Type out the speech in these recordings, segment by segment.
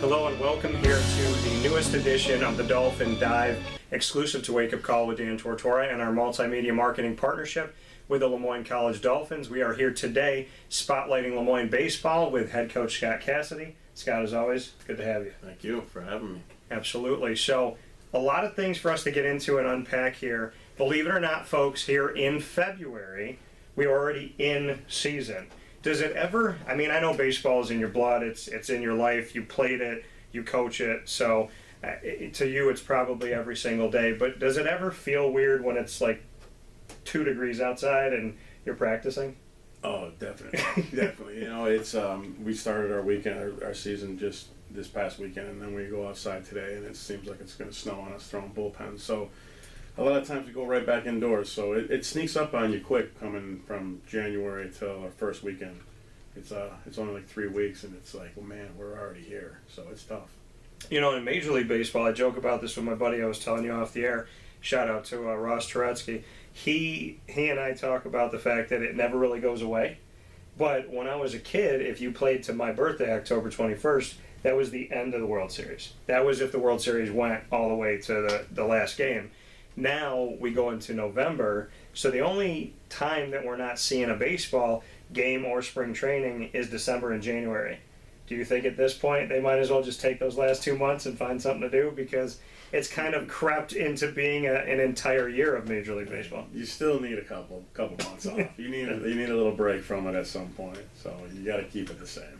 Hello and welcome here to the newest edition of the Dolphin Dive, exclusive to Wake Up Call with Dan Tortora and our multimedia marketing partnership with the LeMoyne College Dolphins. We are here today spotlighting LeMoyne baseball with head coach Scott Cassidy. Scott, as always, good to have you. Thank you for having me. Absolutely. So, a lot of things for us to get into and unpack here. Believe it or not, folks, here in February, we're already in season. Does it ever, I mean, I know baseball is in your blood, it's in your life, you played it, you coach it, so to you it's probably every single day, but does it ever feel weird when it's like 2 degrees outside and you're practicing? Oh, definitely, definitely. You know, it's we started our weekend, our season just this past weekend, and then we go outside today, and it seems like it's going to snow on us throwing bullpens. So a lot of times we go right back indoors. So it sneaks up on you quick coming from January till our first weekend. It's only like 3 weeks, and it's like, well, man, we're already here. So it's tough. You know, in Major League Baseball, I joke about this with my buddy I was telling you off the air. Shout out to Ross Turetsky. He and I talk about the fact that it never really goes away. But when I was a kid, if you played to my birthday, October 21st, that was the end of the World Series. That was if the World Series went all the way to the last game. Now we go into November, so the only time that we're not seeing a baseball game or spring training is December and January. Do you think at this point they might as well just take those last 2 months and find something to do, because it's kind of crept into being an entire year of Major League Baseball? You still need a couple months off. You need a little break from it at some point. So you got to keep it the same.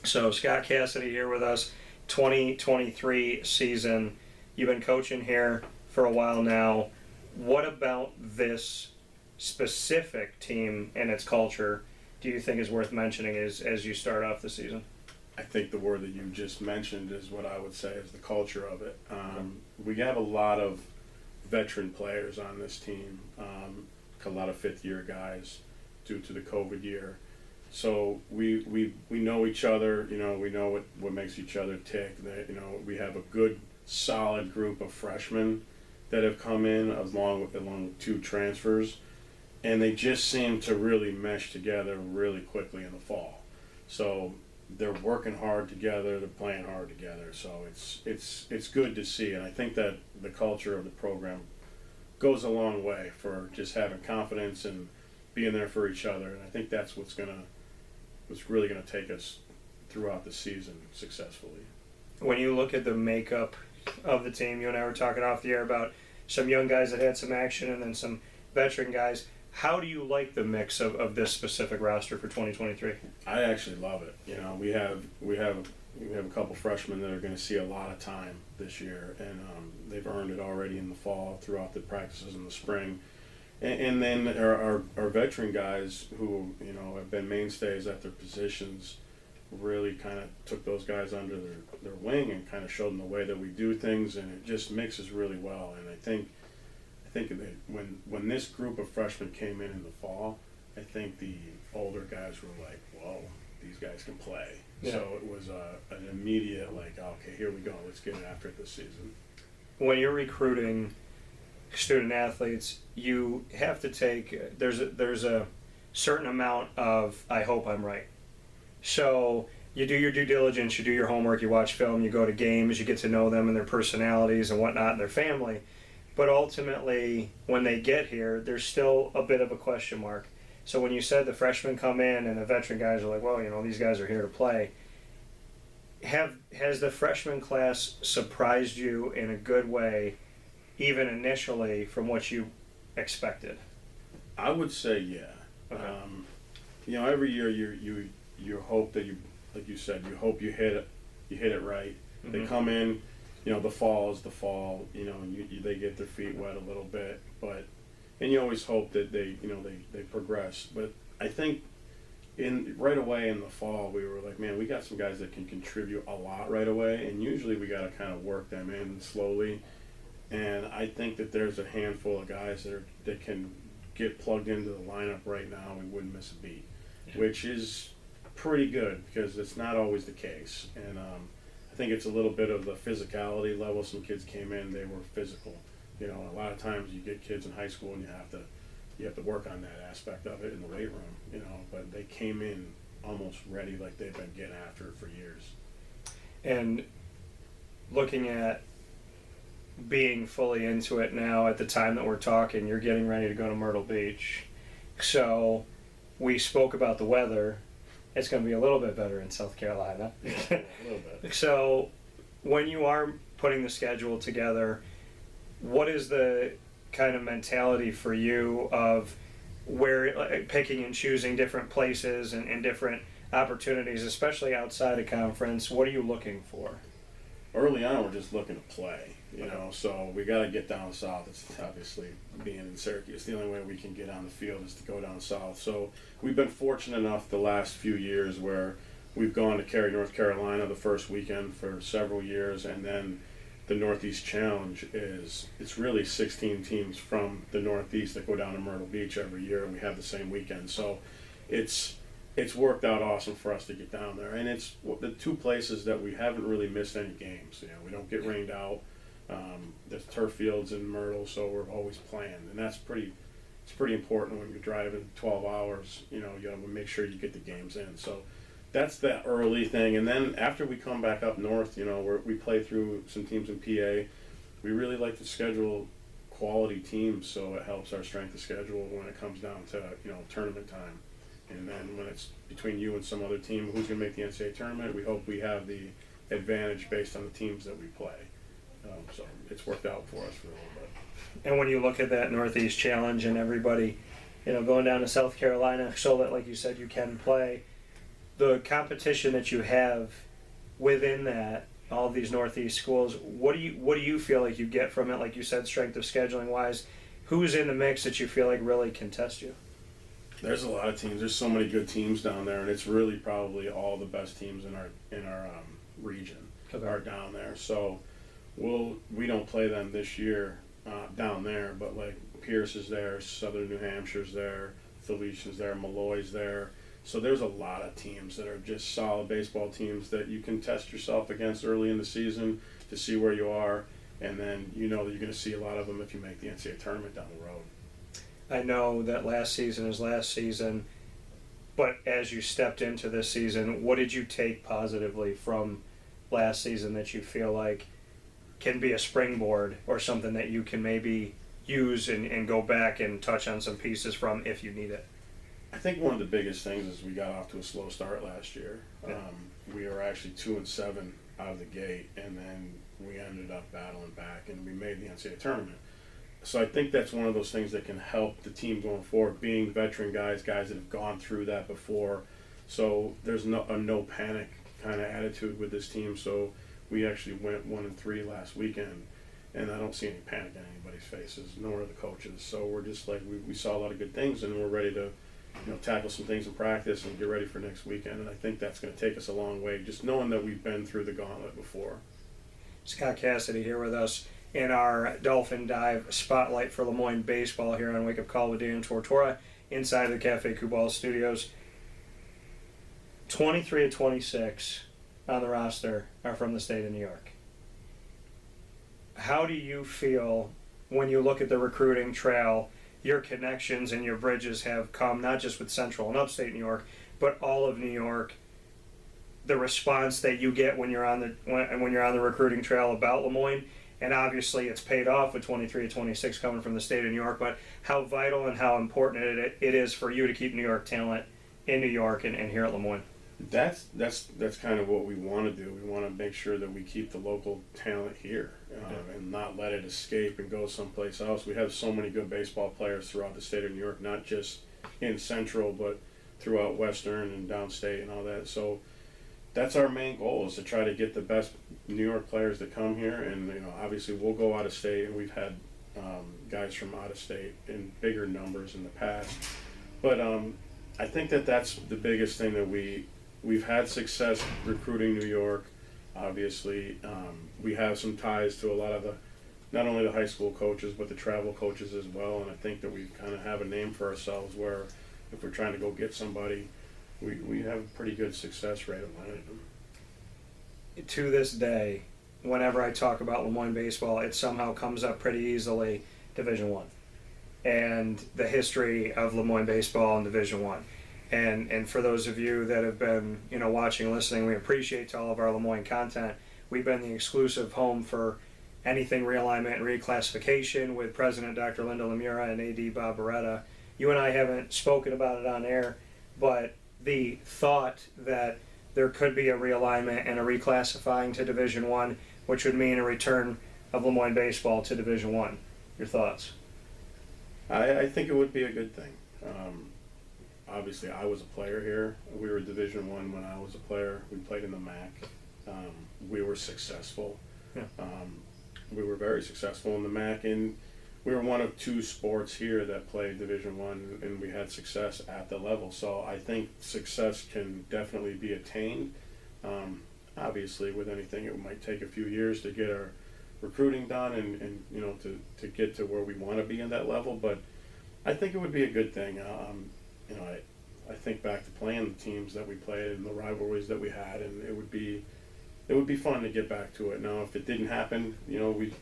So Scott Cassidy here with us, 2023 season. You've been coaching here for a while now. What about this specific team and its culture do you think is worth mentioning as you start off the season? I think the word that you just mentioned is what I would say is the culture of it. We have a lot of veteran players on this team, a lot of fifth-year guys due to the COVID year. So we know each other. You know, we know what makes each other tick. You know, we have a good, solid group of freshmen that have come in along with 2 transfers, and they just seem to really mesh together really quickly in the fall. So they're working hard together, they're playing hard together. So it's good to see, and I think that the culture of the program goes a long way for just having confidence and being there for each other. And I think that's what's really gonna take us throughout the season successfully. When you look at the makeup of the team, you and I were talking off the air about some young guys that had some action and then some veteran guys. How do you like the mix of this specific roster for 2023? I actually love it. You know, we have a couple freshmen that are going to see a lot of time this year, and they've earned it already in the fall throughout the practices in the spring. And then our veteran guys who, you know, have been mainstays at their positions really kind of took those guys under their wing and kind of showed them the way that we do things, and it just mixes really well. And I think that when this group of freshmen came in the fall, I think the older guys were like, whoa, these guys can play. Yeah. So it was an immediate like, okay, here we go, let's get after it this season. When you're recruiting student athletes, you have to take, there's a certain amount of, I hope I'm right. So you do your due diligence, you do your homework, you watch film, you go to games, you get to know them and their personalities and whatnot and their family. But ultimately, when they get here, there's still a bit of a question mark. So when you said the freshmen come in and the veteran guys are like, well, you know, these guys are here to play, has the freshman class surprised you in a good way, even initially, from what you expected? I would say, yeah. Okay. You know, every year you hope that like you said, you hope you hit it right. Mm-hmm. They come in, you know, the fall is the fall. You know, they get their feet wet a little bit, and you always hope that they progress. But I think right away in the fall, we were like, man, we got some guys that can contribute a lot right away, and usually we got to kind of work them in slowly. And I think that there's a handful of guys that can get plugged into the lineup right now. We wouldn't miss a beat, which is pretty good because it's not always the case. And I think it's a little bit of the physicality level. Some kids came in, they were physical. You know, a lot of times you get kids in high school and you have to work on that aspect of it in the weight room, you know, but they came in almost ready, like they've been getting after it for years. And looking at being fully into it now at the time that we're talking, you're getting ready to go to Myrtle Beach. So we spoke about the weather. It's going to be a little bit better in South Carolina. Yeah, a little bit. So when you are putting the schedule together, what is the kind of mentality for you of where picking and choosing different places and different opportunities, especially outside of conference? What are you looking for? Early on, we're just looking to play, you know, so we got to get down south. It's obviously being in Syracuse, the only way we can get on the field is to go down south. So we've been fortunate enough the last few years where we've gone to Cary, North Carolina the first weekend for several years, and then the Northeast Challenge it's really 16 teams from the Northeast that go down to Myrtle Beach every year, and we have the same weekend. So it's worked out awesome for us to get down there, and it's the two places that we haven't really missed any games. You know, we don't get rained out. There's turf fields in Myrtle, so we're always playing, and it's pretty important when you're driving 12 hours. You know, you got to make sure you get the games in. So that's the early thing, and then after we come back up north, you know, we play through some teams in PA. We really like to schedule quality teams, so it helps our strength of schedule when it comes down to, you know, tournament time. And then when it's between you and some other team who's going to make the NCAA tournament, we hope we have the advantage based on the teams that we play. So it's worked out for us for a little bit. And when you look at that Northeast Challenge and everybody, you know, going down to South Carolina so that, like you said, you can play, the competition that you have within that, all of these Northeast schools, what do you feel like you get from it? Like you said, strength of scheduling wise, who's in the mix that you feel like really can test you? There's a lot of teams. There's so many good teams down there, and it's really probably all the best teams in our region are down there. So we don't play them this year down there, but like Pierce is there, Southern New Hampshire's there, Felicia's there, Malloy's there. So there's a lot of teams that are just solid baseball teams that you can test yourself against early in the season to see where you are, and then you know that you're going to see a lot of them if you make the NCAA tournament down the road. I know that last season is last season, but as you stepped into this season, what did you take positively from last season that you feel like can be a springboard or something that you can maybe use and go back and touch on some pieces from if you need it? I think one of the biggest things is we got off to a slow start last year. Yeah. We were actually 2-7 out of the gate, and then we ended up battling back, and we made the NCAA tournament. So I think that's one of those things that can help the team going forward, being veteran guys that have gone through that before. So there's no panic kind of attitude with this team. So we actually went 1-3 last weekend, and I don't see any panic in anybody's faces, nor the coaches. So we're just like, we saw a lot of good things, and we're ready to, you know, tackle some things in practice and get ready for next weekend. And I think that's going to take us a long way, just knowing that we've been through the gauntlet before. Scott Cassidy here with us in our Dolphin Dive spotlight for LeMoyne baseball here on Wake Up Call with Dan Tortora inside the Cafe Kubal studios. 23 of 26 on the roster are from the state of New York. How do you feel when you look at the recruiting trail? Your connections and your bridges have come not just with Central and Upstate New York, but all of New York. The response that you get when you're on the recruiting trail about LeMoyne, and obviously it's paid off with 23 to 26 coming from the state of New York. But how vital and how important it is for you to keep New York talent in New York and here at LeMoyne. That's kind of what we want to do. We want to make sure that we keep the local talent here and not let it escape and go someplace else. We have so many good baseball players throughout the state of New York, not just in Central, but throughout Western and downstate and all that. So that's our main goal, is to try to get the best New York players that come here. And, you know, obviously we'll go out of state, and we've had guys from out of state in bigger numbers in the past. But I think that's the biggest thing, that we've had success recruiting New York. Obviously, we have some ties to a lot of not only the high school coaches, but the travel coaches as well. And I think that we kind of have a name for ourselves, where if we're trying to go get somebody, we have a pretty good success rate of landing them. To this day, whenever I talk about LeMoyne baseball, it somehow comes up pretty easily, Division I, and the history of LeMoyne baseball in Division I. And for those of you that have been, watching and listening, we appreciate all of our LeMoyne content. We've been the exclusive home for anything realignment and reclassification with President Dr. Linda Lemura and AD Bob Beretta. You and I haven't spoken about it on air, but the thought that there could be a realignment and a reclassifying to Division I, which would mean a return of LeMoyne baseball to Division I. Your thoughts? I think it would be a good thing. Obviously, I was a player here. We were Division I when I was a player. We played in the MAC. We were successful. Yeah. We were very successful in the MAC, and we were one of 2 sports here that played Division I, and we had success at the level. So I think success can definitely be attained. Obviously, with anything, it might take a few years to get our recruiting done and to get to where we want to be in that level. But I think it would be a good thing. I think back to playing the teams that we played and the rivalries that we had, and it would be fun to get back to it. Now, if it didn't happen, we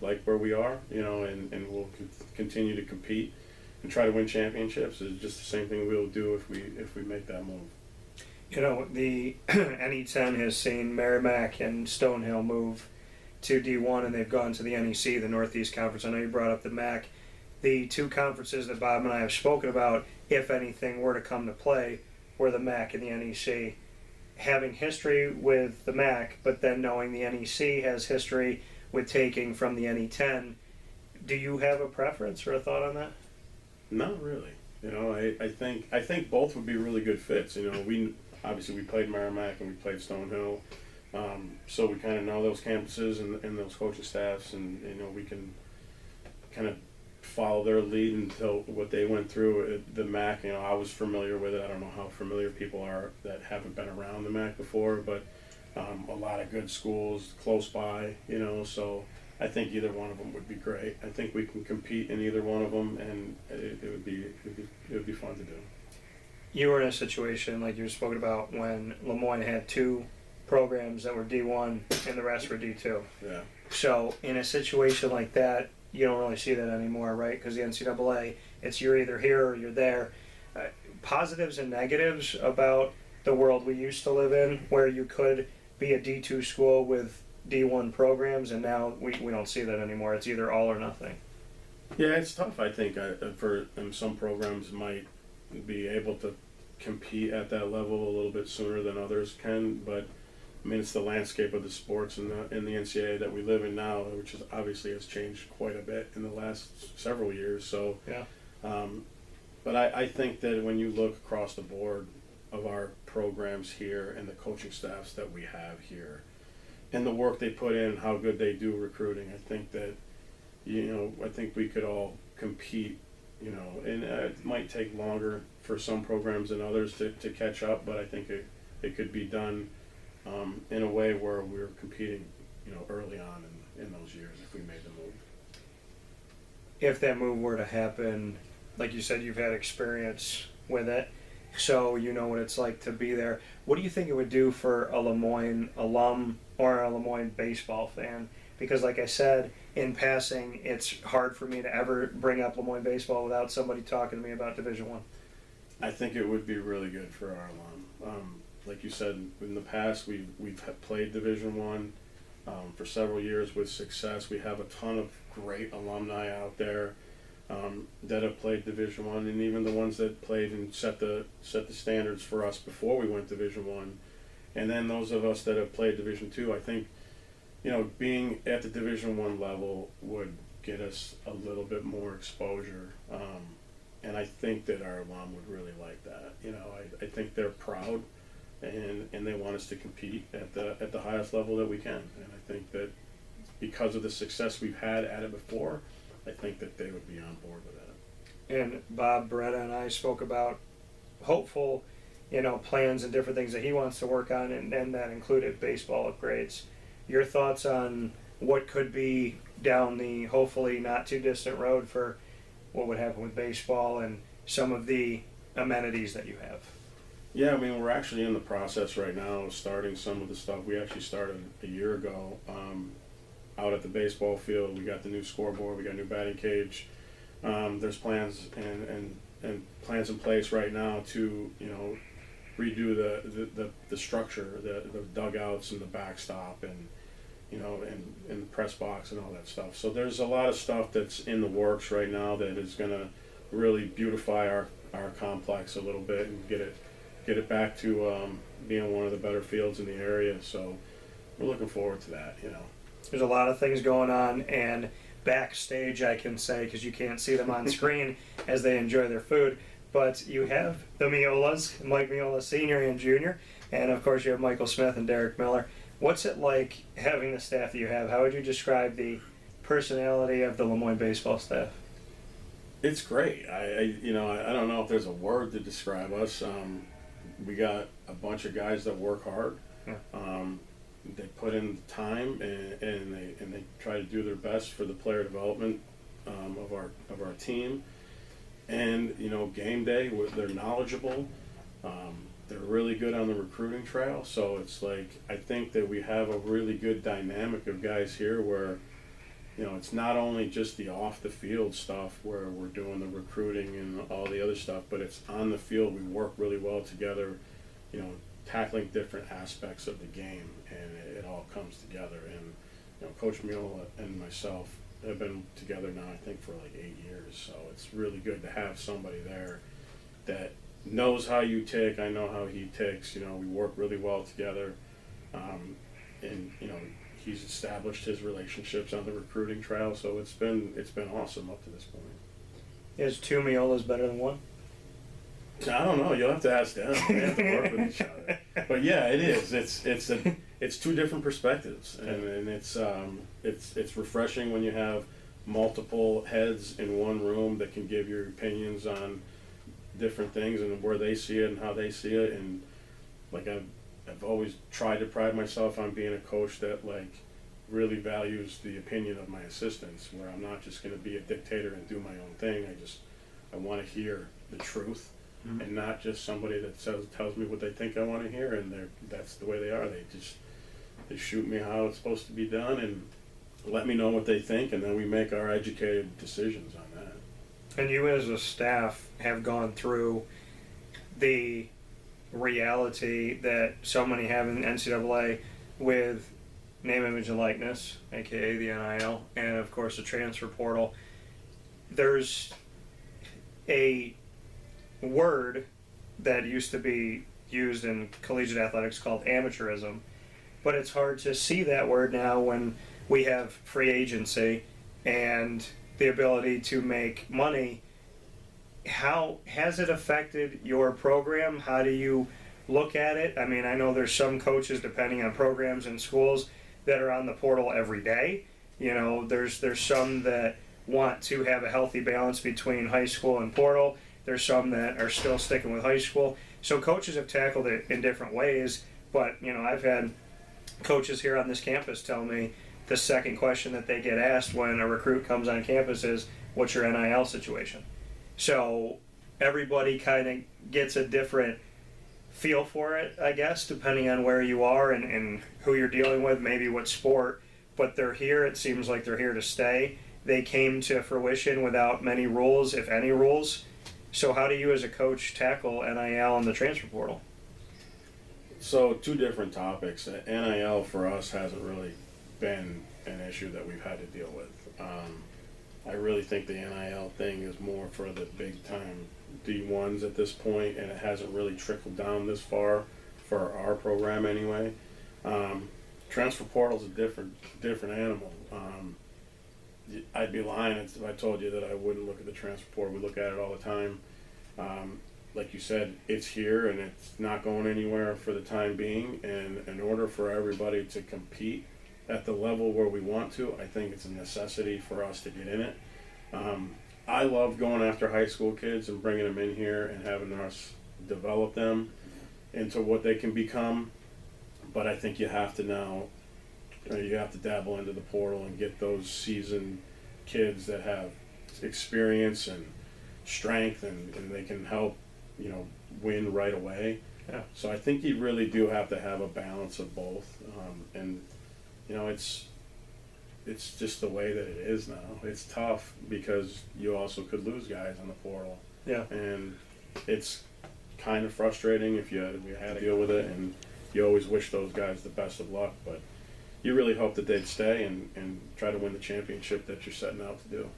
like where we are, and we'll continue to compete and try to win championships. It's just the same thing we'll do if we make that move. The NE10 has seen Merrimack and Stonehill move to D1, and they've gone to the NEC, the Northeast Conference. I know you brought up the MAC. The 2 conferences that Bob and I have spoken about, if anything were to come to play, were the MAC and the NEC. Having history with the MAC, but then knowing the NEC has history with taking from the NE10, do you have a preference or a thought on that? Not really. I think both would be really good fits. We played Merrimack and we played Stonehill, so we kind of know those campuses and those coaching staffs, and we can kind of follow their lead until what they went through at the MAC. I was familiar with it. I don't know how familiar people are that haven't been around the MAC before, but a lot of good schools close by, so I think either one of them would be great. I think we can compete in either one of them, and it would be fun to do. You were in a situation like you spoke about when LeMoyne had 2 programs that were D1 and the rest were D2. Yeah. So in a situation like that, you don't really see that anymore, right? Because the NCAA, it's you're either here or you're there. Positives and negatives about the world we used to live in, where you could be a D2 school with D1 programs, and now we don't see that anymore. It's either all or nothing. Yeah, it's tough. I think for some programs might be able to compete at that level a little bit sooner than others can, but it's the landscape of the sports in the NCAA that we live in now, which is obviously has changed quite a bit in the last several years. So, yeah. But I think that when you look across the board of our programs here and the coaching staffs that we have here, and the work they put in, how good they do recruiting, I think that I think we could all compete. And it might take longer for some programs than others to catch up, but I think it could be done in a way where we're competing, early on in those years if we made the move. If that move were to happen, like you said, you've had experience with it, so you know what it's like to be there. What do you think it would do for a LeMoyne alum or a LeMoyne baseball fan? Because like I said, in passing, it's hard for me to ever bring up LeMoyne baseball without somebody talking to me about Division I. I think it would be really good for our alum. Like you said, in the past, we've played Division I for several years with success. We have a ton of great alumni out there that have played Division I, and even the ones that played and set the standards for us before we went Division I. And then those of us that have played Division II, I think, being at the Division I level would get us a little bit more exposure. And I think that our alum would really like that. I think they're proud, and they want us to compete at the highest level that we can. And I think that because of the success we've had at it before, I think that they would be on board with that. And Bob Beretta and I spoke about hopeful, plans and different things that he wants to work on, and that included baseball upgrades. Your thoughts on what could be down the hopefully not too distant road for what would happen with baseball and some of the amenities that you have? Yeah, we're actually in the process right now of starting some of the stuff. We actually started a year ago out at the baseball field. We got the new scoreboard, we got a new batting cage. There's plans and plans in place right now to, redo the structure, the dugouts and the backstop and, and the press box and all that stuff. So there's a lot of stuff that's in the works right now that is going to really beautify our complex a little bit and get it back to being one of the better fields in the area. So we're looking forward to that. There's a lot of things going on, and backstage, I can say, because you can't see them on screen as they enjoy their food, but you have the Miolas, Mike Miola Sr. and Jr., and of course you have Michael Smith and Derek Miller. What's it like having the staff that you have? How would you describe the personality of the LeMoyne baseball staff? It's great. I don't know if there's a word to describe us. We got a bunch of guys that work hard. Yeah. They put in the time and they try to do their best for the player development of our team. And game day, they're knowledgeable. They're really good on the recruiting trail. So it's like, I think that we have a really good dynamic of guys here where, it's not only just the off the field stuff where we're doing the recruiting and all the other stuff, but it's on the field. We work really well together, tackling different aspects of the game, and it all comes together. And Coach Mule and myself have been together now, I think, for like 8 years. So it's really good to have somebody there that knows how you tick. I know how he ticks. We work really well together, and he's established his relationships on the recruiting trail. So it's been awesome up to this point. Is two Miolas better than one? I don't know. You'll have to ask them. They have to work with each other. But yeah, it is. It's two different perspectives, and it's refreshing when you have multiple heads in one room that can give your opinions on different things and where they see it and how they see it. And like I've always tried to pride myself on being a coach that like really values the opinion of my assistants, where I'm not just going to be a dictator and do my own thing. I want to hear the truth. Mm-hmm. And not just somebody that tells me what they think I want to hear, and that's the way they are. They shoot me how it's supposed to be done and let me know what they think, and then we make our educated decisions on that. And you as a staff have gone through the reality that so many have in the NCAA with name, image, and likeness, aka the NIL, and of course the transfer portal. There's a word that used to be used in collegiate athletics called amateurism, but it's hard to see that word now when we have free agency and the ability to make money. How has it affected your program? How do you look at it? I mean, I know there's some coaches, depending on programs and schools, that are on the portal every day. There's some that want to have a healthy balance between high school and portal. There's some that are still sticking with high school. So coaches have tackled it in different ways. But, I've had coaches here on this campus tell me the second question that they get asked when a recruit comes on campus is, what's your NIL situation? So everybody kind of gets a different feel for it, I guess, depending on where you are and who you're dealing with, maybe what sport. But they're here. It seems like they're here to stay. They came to fruition without many rules, if any rules. So how do you as a coach tackle NIL and the transfer portal? So two different topics. NIL for us hasn't really been an issue that we've had to deal with. I really think the NIL thing is more for the big time D1s at this point, and it hasn't really trickled down this far for our program anyway. Transfer portal is a different animal. I'd be lying if I told you that I wouldn't look at the transfer portal. We look at it all the time. Like you said, it's here and it's not going anywhere for the time being. And in order for everybody to compete at the level where we want to, I think it's a necessity for us to get in it. I love going after high school kids and bringing them in here and having us develop them into what they can become. But I think you have to now, you have to dabble into the portal and get those seasoned kids that have experience and strength and they can help, win right away. Yeah. So I think you really do have to have a balance of both. It's just the way that it is now. It's tough because you also could lose guys on the portal. Yeah. And it's kind of frustrating if you had to deal with it, and you always wish those guys the best of luck, but you really hope that they'd stay and try to win the championship that you're setting out to do.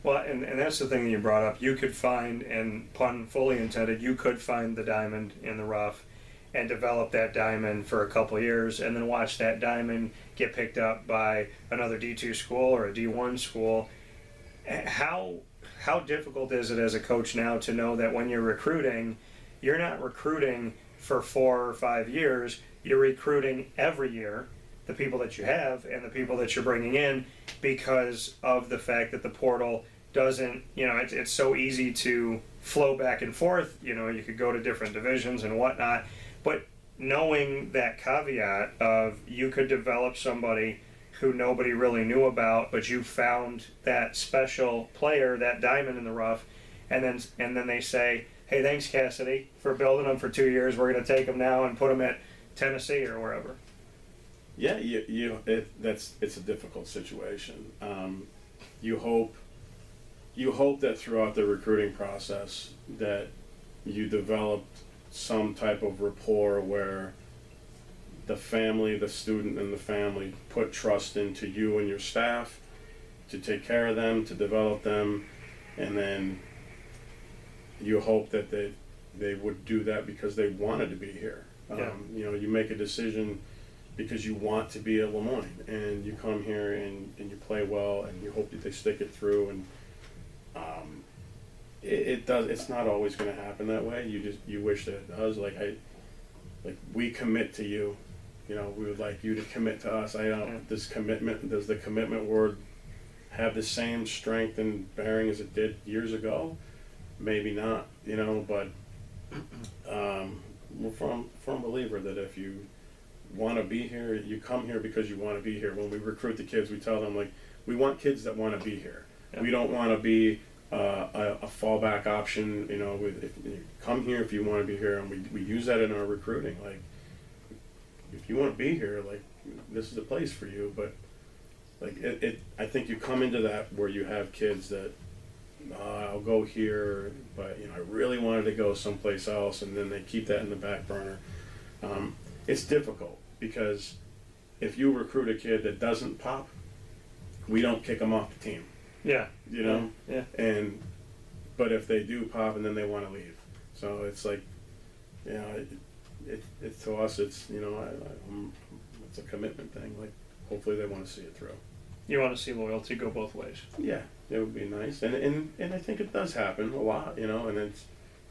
Well, and that's the thing that you brought up. You could find, and pun fully intended, you could find the diamond in the rough and develop that diamond for a couple of years and then watch that diamond get picked up by another D2 school or a D1 school. How difficult is it as a coach now to know that when you're recruiting, you're not recruiting for 4 or 5 years, you're recruiting every year the people that you have and the people that you're bringing in, because of the fact that the portal doesn't, it's so easy to flow back and forth. You could go to different divisions and whatnot, but knowing that caveat of you could develop somebody who nobody really knew about, but you found that special player, that diamond in the rough, and then they say, hey, thanks Cassidy for building them for 2 years. We're going to take them now and put them at Tennessee or wherever. Yeah, it's a difficult situation. You hope that throughout the recruiting process that you develop some type of rapport where the family, the student, and the family put trust into you and your staff to take care of them, to develop them, and then you hope that they would do that because they wanted to be here. Yeah. You make a decision because you want to be at LeMoyne, and you come here and you play well, and you hope that they stick it through. And it does. It's not always going to happen that way. You wish that it does. Like we commit to you. We would like you to commit to us. I know this commitment. Does the commitment word have the same strength and bearing as it did years ago? Maybe not. But we're firm believer that if you want to be here, you come here because you want to be here. When we recruit the kids, we tell them, we want kids that want to be here. Yeah. We don't want to be a fallback option. If you come here if you want to be here, and we use that in our recruiting. If you want to be here, this is the place for you. But I think you come into that where you have kids that I'll go here, but I really wanted to go someplace else, and then they keep that in the back burner. It's difficult because if you recruit a kid that doesn't pop, we don't kick them off the team. Yeah. Yeah. But if they do pop and then they want to leave, so it's it's to us, it's it's a commitment thing. Hopefully they want to see it through. You want to see loyalty go both ways. Yeah, it would be nice, and I think it does happen a lot, and it's,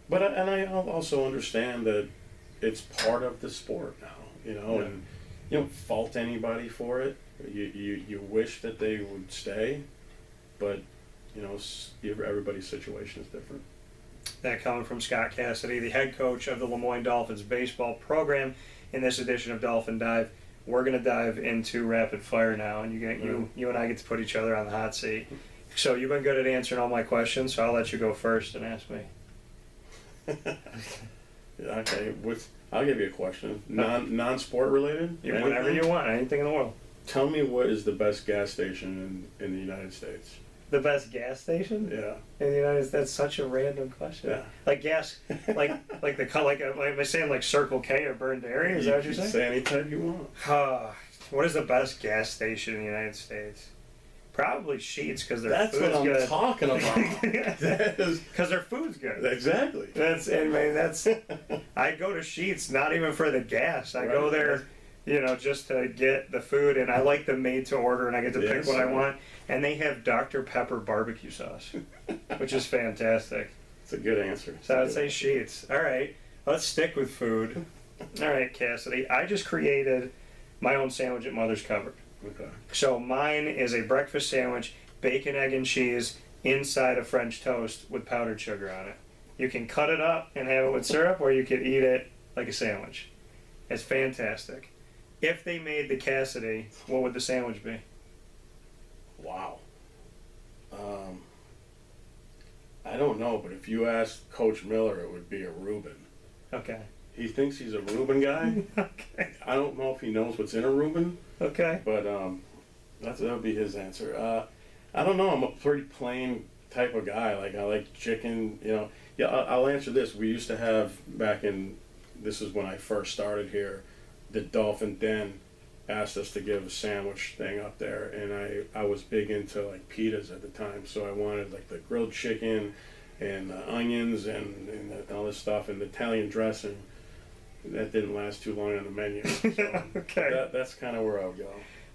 but I also understand that it's part of the sport now, and you don't fault anybody for it. You wish that they would stay, but everybody's situation is different. That coming from Scott Cassidy, the head coach of the LeMoyne Dolphins baseball program. In this edition of Dolphin Dive, we're going to dive into rapid fire now, and you and I get to put each other on the hot seat. So you've been good at answering all my questions, so I'll let you go first and ask me. Okay, I'll give you a question. Non-sport related? Whatever you want, anything in the world. Tell me, what is the best gas station in the United States? The best gas station? Yeah. In the United States? That's such a random question. Yeah. Like gas, am I saying Circle K or Burn Dairy? Is that what you're saying? Say any type you want. What is the best gas station in the United States? Probably Sheetz, because their food's good. That's what I'm talking about. Because their food's good. Exactly. I go to Sheetz not even for the gas. I go there, just to get the food, and I like the made to order, and I get to pick what I want. And they have Dr. Pepper barbecue sauce, which is fantastic. It's a good answer. So I would say Sheetz. All right, let's stick with food. All right, Cassidy. I just created my own sandwich at Mother's Cupboard. Okay. So mine is a breakfast sandwich, bacon, egg, and cheese inside of French toast with powdered sugar on it. You can cut it up and have it with syrup, or you could eat it like a sandwich. It's fantastic. If they made the Cassidy, what would the sandwich be? Wow. I don't know, but if you asked Coach Miller, it would be a Reuben. Okay. He thinks he's a Reuben guy. Okay. I don't know if he knows what's in a Reuben. Okay. But that would be his answer. I don't know. I'm a pretty plain type of guy. I like chicken. You Yeah, I'll answer this. We used to have this is when I first started here, the Dolphin Den asked us to give a sandwich thing up there, and I was big into like pitas at the time, so I wanted like the grilled chicken and the onions and all this stuff and the Italian dressing. That didn't last too long on the menu. So Okay. That's kind of where I'll go.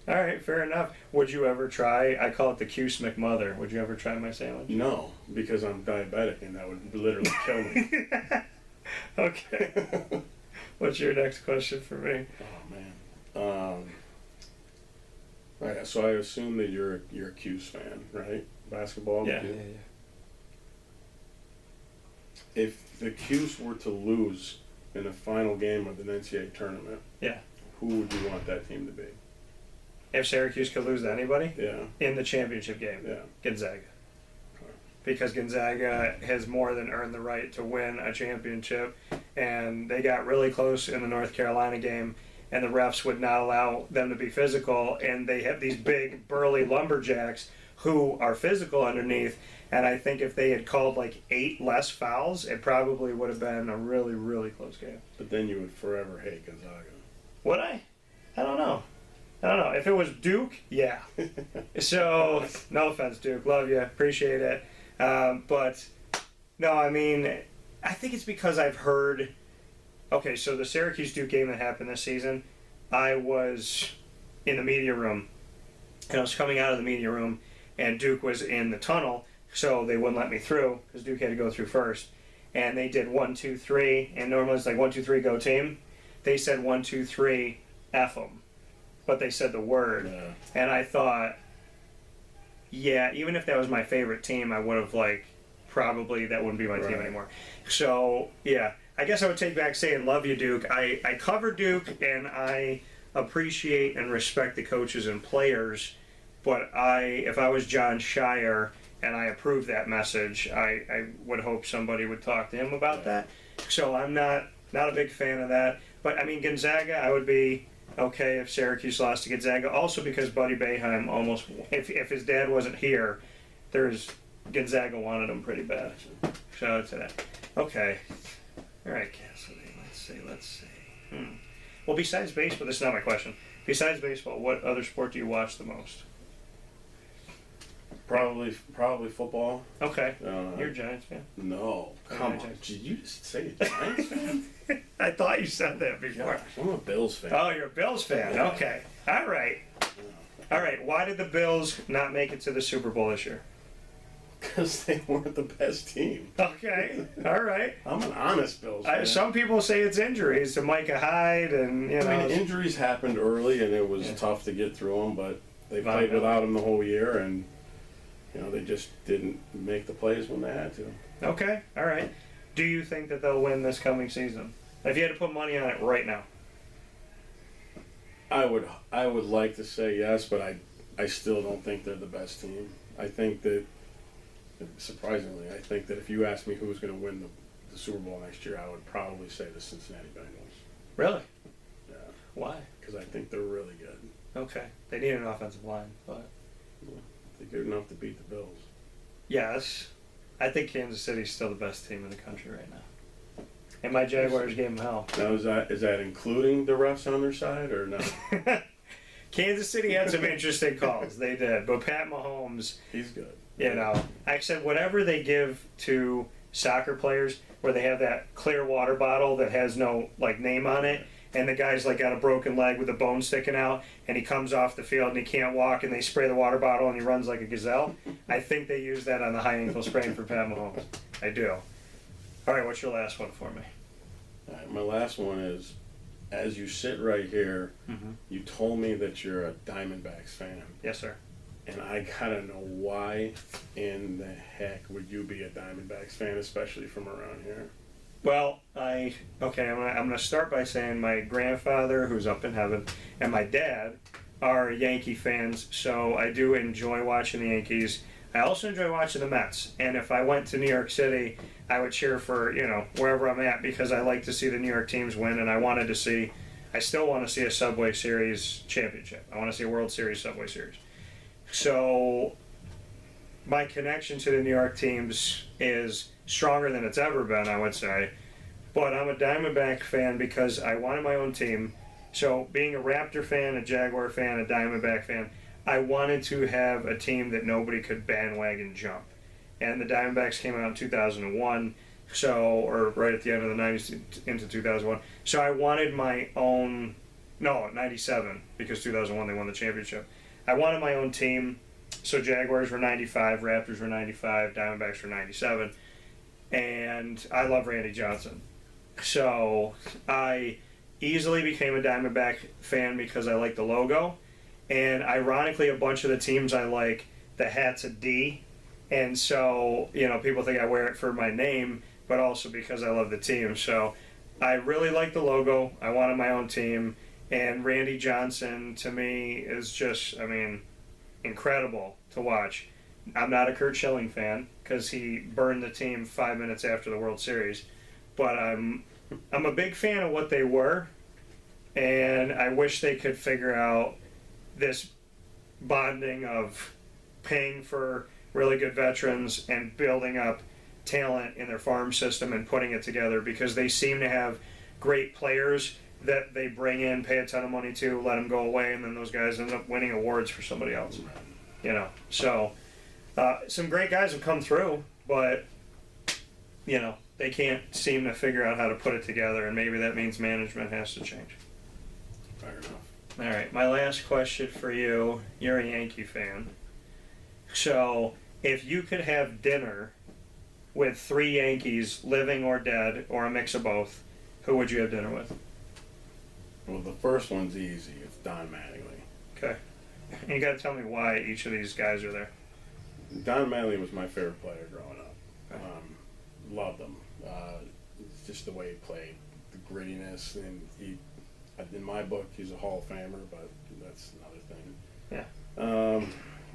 All right, fair enough. Would you ever try, I call it the Cuse McMother, would you ever try my sandwich? No, because I'm diabetic and that would literally kill me. Okay. What's your next question for me? Oh man. All right, so I assume that you're a Cuse fan, right? Basketball. Yeah. If the Cuse were to lose in the final game of the NCAA tournament, Yeah. who would you want that team to be? If Syracuse could lose to anybody Yeah. in the championship game, Yeah. Gonzaga. Okay. Because Gonzaga has more than earned the right to win a championship, and they got really close in the North Carolina game, and the refs would not allow them to be physical, and they have these big, burly lumberjacks who are physical underneath, and I think if they had called like 8 less fouls, it probably would have been a really, really close game. But then you would forever hate Gonzaga. Would I? I don't know. If it was Duke, yeah. So, no offense, Duke. Love you. Appreciate it. But, no, I mean, I think it's because I've heard... Okay, so the Syracuse-Duke game that happened this season, I was in the media room, and I was coming out of the media room, and Duke was in the tunnel, so they wouldn't let me through, because Duke had to go through first. And they did 1, 2, 3, and normally it's like 1, 2, 3, go team. They said 1, 2, 3, F them. But they said the word. Yeah. And I thought, yeah, even if that was my favorite team, I would have, like, probably that wouldn't be my team anymore. So, yeah, I guess I would take back saying love you, Duke. I cover Duke, and I appreciate and respect the coaches and players, but if I was John Shire and I approved that message, I would hope somebody would talk to him about that. So I'm not a big fan of that. But, I mean, Gonzaga, I would be... okay if Syracuse lost to Gonzaga, also because Buddy Boeheim almost, if his dad wasn't here, Gonzaga wanted him pretty bad. Shout out to that. Okay. All right, Cassidy, let's see. Well, besides baseball, this is not my question. Besides baseball, what other sport do you watch the most? Probably football. Okay. You're a Giants fan? No. Come on. Did you just say a Giants fan? I thought you said that before. Gosh, I'm a Bills fan. Oh, you're a Bills fan. Yeah. Okay. All right. All right. Why did the Bills not make it to the Super Bowl this year? Because they weren't the best team. Okay. All right. I'm an honest Bills fan. Some people say it's injuries to Micah Hyde, and I mean, injuries happened early, and it was tough to get through them. But they played without him the whole year, and they just didn't make the plays when they had to. Okay. All right. Do you think that they'll win this coming season? If you had to put money on it right now. I would like to say yes, but I still don't think they're the best team. I think that, surprisingly, if you asked me who's going to win the Super Bowl next year, I would probably say the Cincinnati Bengals. Really? Yeah. Why? Because I think they're really good. Okay. They need an offensive line, but... they're good enough to beat the Bills. Yes. I think Kansas City's still the best team in the country right now. And my Jaguars gave them hell. Now, is that including the refs on their side, or no? Kansas City had some interesting calls. They did. But Pat Mahomes... He's good. I said whatever they give to soccer players where they have that clear water bottle that has no, name on it, and the guy's, got a broken leg with a bone sticking out, and he comes off the field and he can't walk, and they spray the water bottle and he runs like a gazelle. I think they use that on the high ankle sprain for Pat Mahomes. I do. All right, what's your last one for me? All right, my last one is, as you sit right here, you told me that you're a Diamondbacks fan. Yes, sir. And I gotta know, why in the heck would you be a Diamondbacks fan, especially from around here? Well, I'm gonna start by saying my grandfather, who's up in heaven, and my dad are Yankee fans, so I do enjoy watching the Yankees. I also enjoy watching the Mets, and if I went to New York City, I would cheer for, wherever I'm at, because I like to see the New York teams win, and I still want to see a Subway Series championship. I want to see a World Series Subway Series. So my connection to the New York teams is stronger than it's ever been, I would say. But I'm a Diamondback fan because I wanted my own team. So being a Raptor fan, a Jaguar fan, a Diamondback fan, I wanted to have a team that nobody could bandwagon jump. And the Diamondbacks came out in 2001, or right at the end of the 90s into 2001. So I wanted my own, 97, because 2001 they won the championship. I wanted my own team. So Jaguars were 95, Raptors were 95, Diamondbacks were 97. And I love Randy Johnson. So I easily became a Diamondback fan because I like the logo. And ironically, a bunch of the teams I like, the hat's a D. And so, people think I wear it for my name, but also because I love the team. So I really like the logo. I wanted my own team. And Randy Johnson, to me, is just, incredible to watch. I'm not a Kurt Schilling fan because he burned the team 5 minutes after the World Series. But I'm a big fan of what they were. And I wish they could figure out this bonding of paying for really good veterans and building up talent in their farm system and putting it together, because they seem to have great players that they bring in, pay a ton of money to, let them go away, and then those guys end up winning awards for somebody else. So some great guys have come through, but they can't seem to figure out how to put it together, and maybe that means management has to change. Fair enough. All right, my last question for you. You're a Yankee fan. So, if you could have dinner with 3 Yankees, living or dead, or a mix of both, who would you have dinner with? Well, the first one's easy. It's Don Mattingly. Okay. And you got to tell me why each of these guys are there. Don Mattingly was my favorite player growing up. Okay. Loved him. Just the way he played, the grittiness, and in my book, he's a Hall of Famer, but that's another thing. Yeah.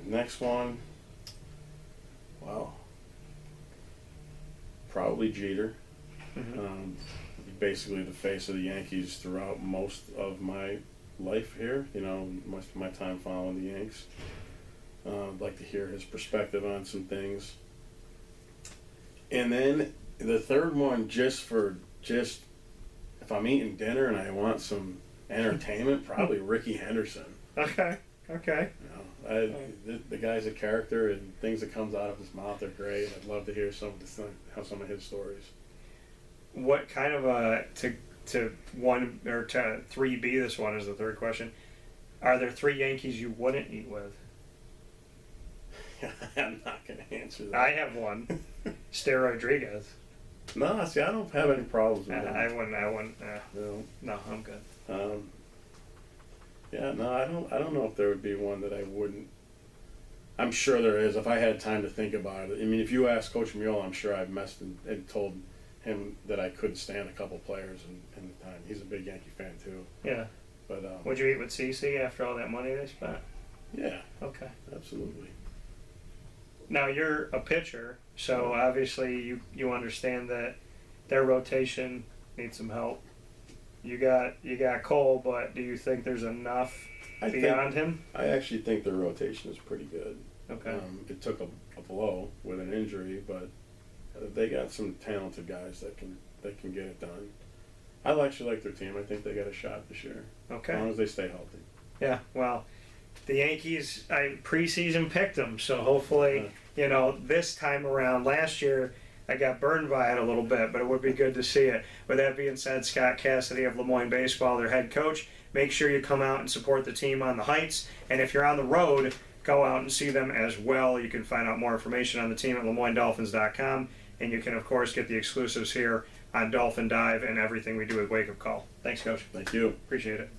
Next one, probably Jeter. Mm-hmm. Basically the face of the Yankees throughout most of my life here, most of my time following the Yanks. I'd like to hear his perspective on some things. And then the third one, if I'm eating dinner and I want some entertainment, probably Ricky Henderson. Okay. The guy's a character, and things that comes out of his mouth are great. I'd love to hear some of his stories. What kind of to 1 or to 3B? This one is the third question. Are there 3 Yankees you wouldn't eat with? I'm not going to answer that. I have one. Stare Rodriguez. No, see, I don't have any problems with him. I wouldn't. No, I'm good. I don't know if there would be one that I wouldn't. I'm sure there is if I had time to think about it. If you ask Coach Mule, I'm sure I've messed and told him that I couldn't stand a couple players in the time. He's a big Yankee fan too. Yeah. But would you eat with CC after all that money they spent? Yeah. Okay. Absolutely. Now you're a pitcher, so obviously you understand that their rotation needs some help. You got Cole, but do you think there's enough beyond him? I actually think their rotation is pretty good. Okay. It took a blow with an injury, but they got some talented guys that can get it done. I actually like their team. I think they got a shot this year. Okay. As long as they stay healthy. Yeah. Well, the Yankees, I preseason picked them, so hopefully, this time around. Last year, I got burned by it a little bit, but it would be good to see it. With that being said, Scott Cassidy of LeMoyne Baseball, their head coach, make sure you come out and support the team on the Heights. And if you're on the road, go out and see them as well. You can find out more information on the team at LeMoyneDolphins.com. And you can, of course, get the exclusives here on Dolphin Dive and everything we do at Wake Up Call. Thanks, Coach. Thank you. Appreciate it.